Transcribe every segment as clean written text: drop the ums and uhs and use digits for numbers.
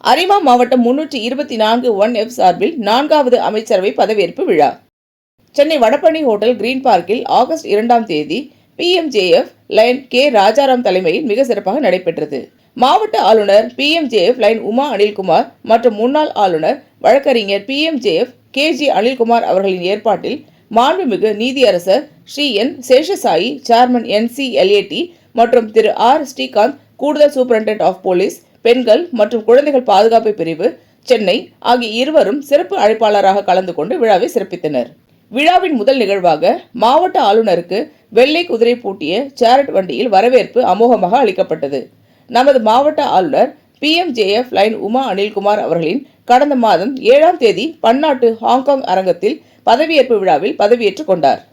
அரிமா மாவட்டம் 324 1F சார்பில் 4வது அமைச்சரவை பதவியேற்பு விழா. சென்னை வடபழனி ஹோட்டல் கிரீன் பார்க்கில் ஆகஸ்ட் 2ஆம் தேதி PMJF லைன் கே. ராஜாராம் தலைமையில் மிக சிறப்பாக நடைபெற்றது. மாவட்ட ஆளுநர் PMJF லைன் உமா அனில்குமார் மற்றும் முன்னாள் ஆளுநர் வழக்கறிஞர் PMJF KG அனில்குமார் அவர்களின் ஏற்பாட்டில் மாண்புமிகு நீதியரசர் Shri N. Seshasayi, chairman NCLAT மற்றும் திரு R. ஸ்ரீகாந்த், கூடுதல் சூப்பரண்டென்ட் ஆஃப் போலீஸ், பெண்கள் மற்றும் குழந்தைகள் பாதுகாப்பு பிரிவு, சென்னை ஆகிய இருவரும் சிறப்பு அழைப்பாளராக கலந்து கொண்டு விழாவை சிறப்பித்தனர். விழாவின் முதல் நிகழ்வாக மாவட்ட ஆளுநருக்கு வெள்ளை குதிரை பூட்டிய சேரட் வண்டியில் வரவேற்பு அமோகமாக அளிக்கப்பட்டது. நமது மாவட்ட ஆளுநர் PMJF லைன் உமா அனில்குமார் அவர்களின் கடந்த மாதம் 7ஆம் தேதி பன்னாட்டு ஹாங்காங் அரங்கத்தில் பதவியேற்பு விழாவில் பதவியேற்றுக் கொண்டார்.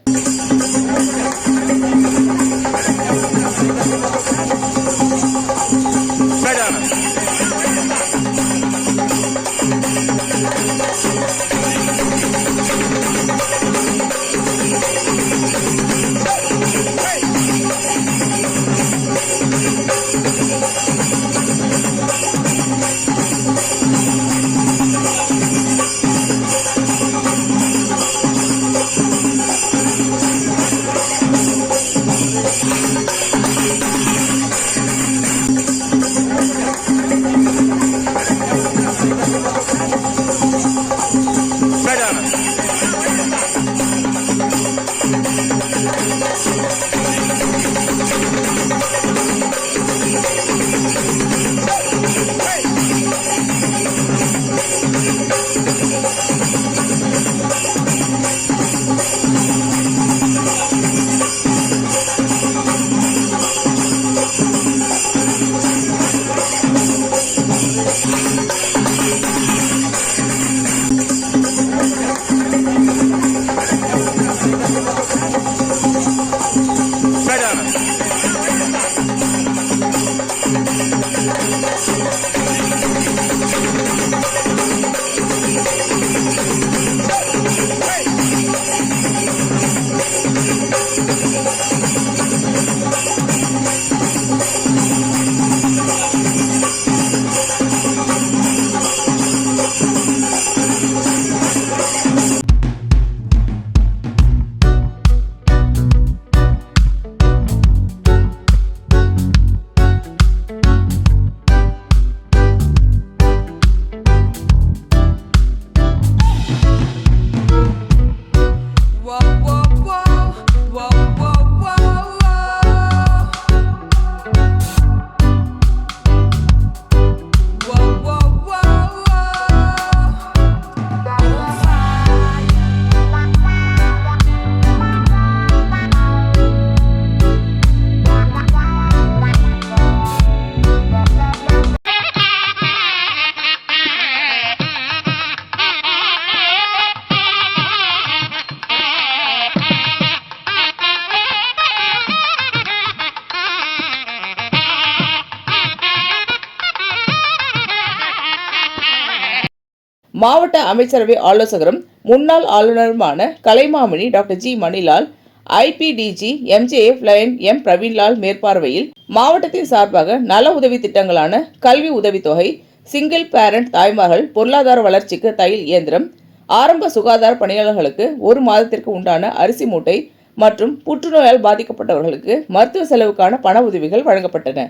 மாவட்ட அமைச்சரவை ஆலோசகரும் முன்னாள் ஆளுநருமான Kalaimamani doctor G. Manilal, IPDG MJF lion M. Praveenlal மேற்பார்வையில் மாவட்டத்தின் சார்பாக நல உதவி திட்டங்களான கல்வி உதவித்தொகை, சிங்கிள் பேரண்ட் தாய்மார்கள் பொருளாதார வளர்ச்சிக்கு தையல் இயந்திரம், ஆரம்ப சுகாதார பணியாளர்களுக்கு 1 மாதத்திற்கு உண்டான அரிசி மூட்டை மற்றும் புற்றுநோயால் பாதிக்கப்பட்டவர்களுக்கு மருத்துவ செலவுக்கான பண உதவிகள் வழங்கப்பட்டன.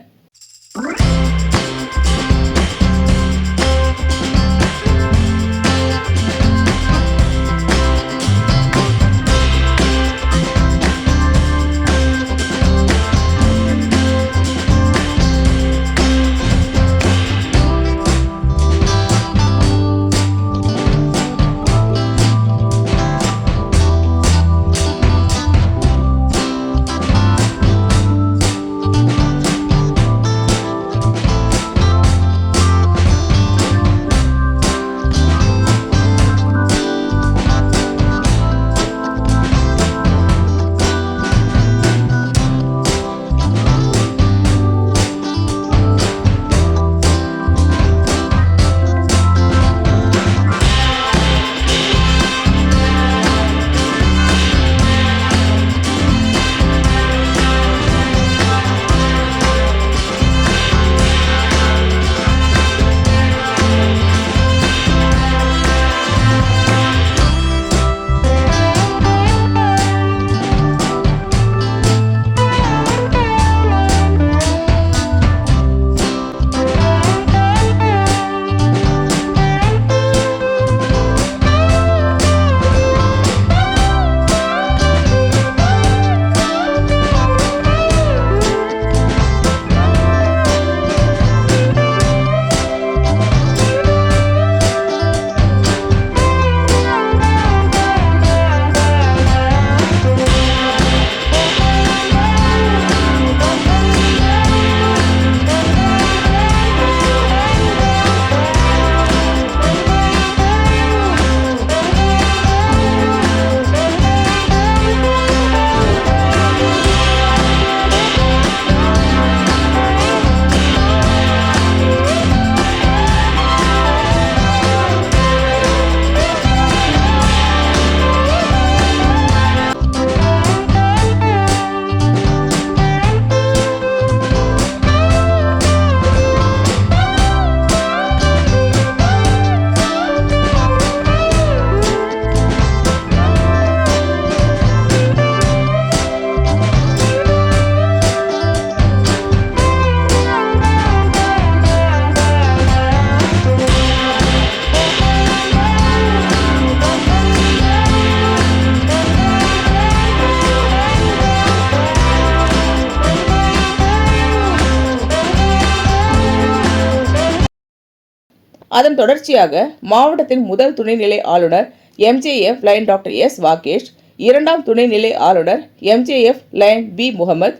அதன் தொடர்ச்சியாக மாவட்டத்தின் முதல் துணைநிலை ஆளுநர் MJF lion doctor S Vagesh, இரண்டாம் துணைநிலை ஆளுநர் எம்ஜேஎஃப் லைன் பி முகமது,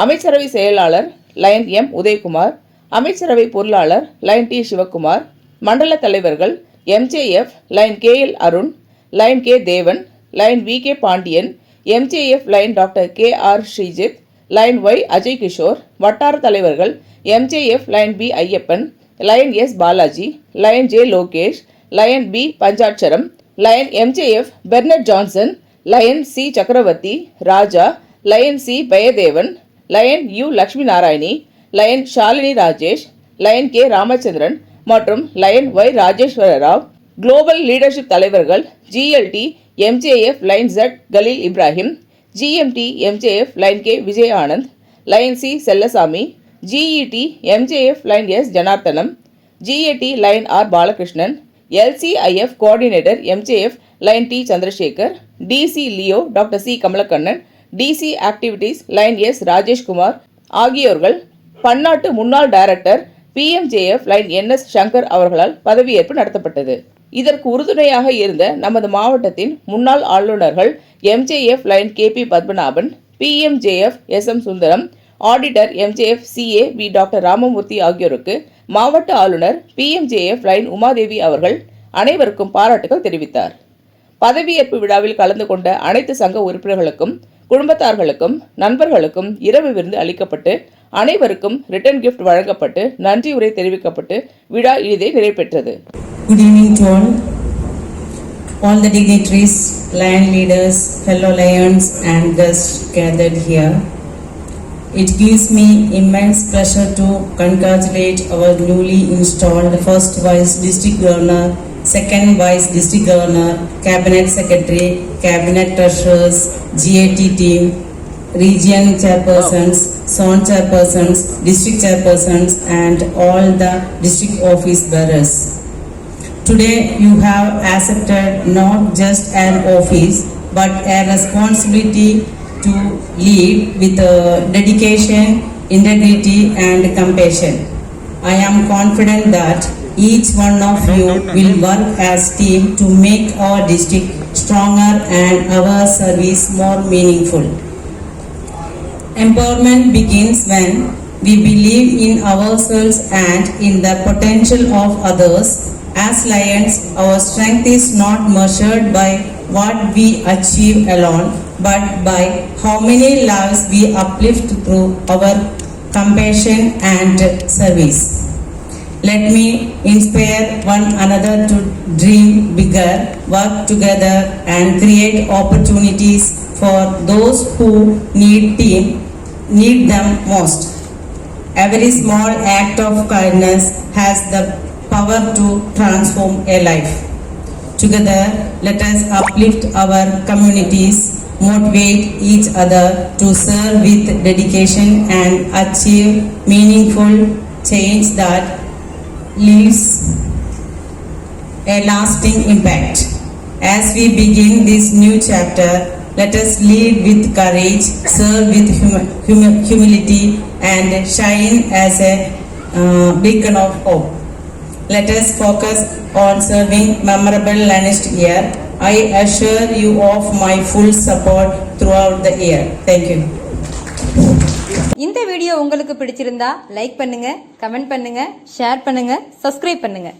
அமைச்சரவை செயலாளர் லைன் எம் உதயகுமார், அமைச்சரவை பொருளாளர் லைன் டி சிவக்குமார், மண்டல தலைவர்கள் MJF lion K L Arun, lion K Devan, lion V K Pandian, MJF lion doctor K R Sreejith, lion Y Ajay Kishore, வட்டார தலைவர்கள் MJF lion P Ayyappan, lion S Balaji, lion J Lokesh, lion P Panchatcharam, lion MJF Bernard Johnson, lion C Chakravarthy Raja, lion C Payadevan, lion U Lakshmi Narayani, lion Shalini Rajesh, lion K Ramachandran மற்றும் lion Y Rajeswara Rao, global leadership தலைவர்கள் GLT MJF lion Z Khaleel Ibrahim, GMT MJF lion K Vijay Anand, lion C Chellasamy, GET MJF lion S Janarthanam, GAT lion R Balakrishnan, LCIF coordinator MJF lion D Chandrasekar, DC Leo doctor C Kamalakannan, DC activities lion S Rajeshkumar ஆகியோர்கள் பன்னாட்டு முன்னாள் director PMJF lion NS Shankar அவர்களால் பதவியேற்பு நடத்தப்பட்டது. இதற்கு உறுதுணையாக இருந்த நமது மாவட்டத்தின் முன்னாள் ஆளுநர்கள் MJF lion KP Padmanabhan, PMJF SM Sundaram, auditor MJF CA V doctor Ramamurthy ஆகியோருக்கு மாவட்ட ஆளுநர் பிஎம்ஜேஎஃப் லைன் உமாதேவி அவர்கள் அனைவருக்கும் பாராட்டுகள் தெரிவித்தார். பதவியேற்பு விழாவில் கலந்து கொண்ட அனைத்து சங்க உறுப்பினர்களுக்கும், குடும்பத்தார்களுக்கும், நண்பர்களுக்கும் இரவு விருந்து அளிக்கப்பட்டு அனைவருக்கும் ரிட்டர்ன் கிஃப்ட் வழங்கப்பட்டு நன்றி உரை தெரிவிக்கப்பட்டு விழா இனிதே நிறைவேற்றது. Good evening to all the dignitaries, lion leaders, fellow lions and guests gathered here. It gives me immense pleasure to congratulate our newly installed first Vice District Governor, second Vice District Governor, Cabinet Secretary, Cabinet Treasurers, GAT team, Region Chairpersons, Zone Chairpersons, District Chairpersons and all the District Office Bearers. Today you have accepted not just an office but a responsibility to lead with dedication, integrity and compassion. I am confident that each one of you will work as team to make our district stronger and our service more meaningful. Empowerment begins when we believe in ourselves and in the potential of others. As Lions, our strength is not measured by what we achieve alone, but by how many lives we uplift through our compassion and service. Let me inspire one another to dream bigger, work together and create opportunities for those who need them most. Every small act of kindness has the power to transform a life. Together, let us uplift our communities, motivate each other to serve with dedication and achieve meaningful change that leaves a lasting impact. As we begin this new chapter, let us lead with courage, serve with humility and shine as a beacon of hope. Let us focus on serving memorable next year. I assure you of my full support throughout the year. Thank you. இந்த video உங்களுக்கு பிடிச்சிருந்தா like பண்ணுங்க, comment பண்ணுங்க, share பண்ணுங்க, subscribe பண்ணுங்க.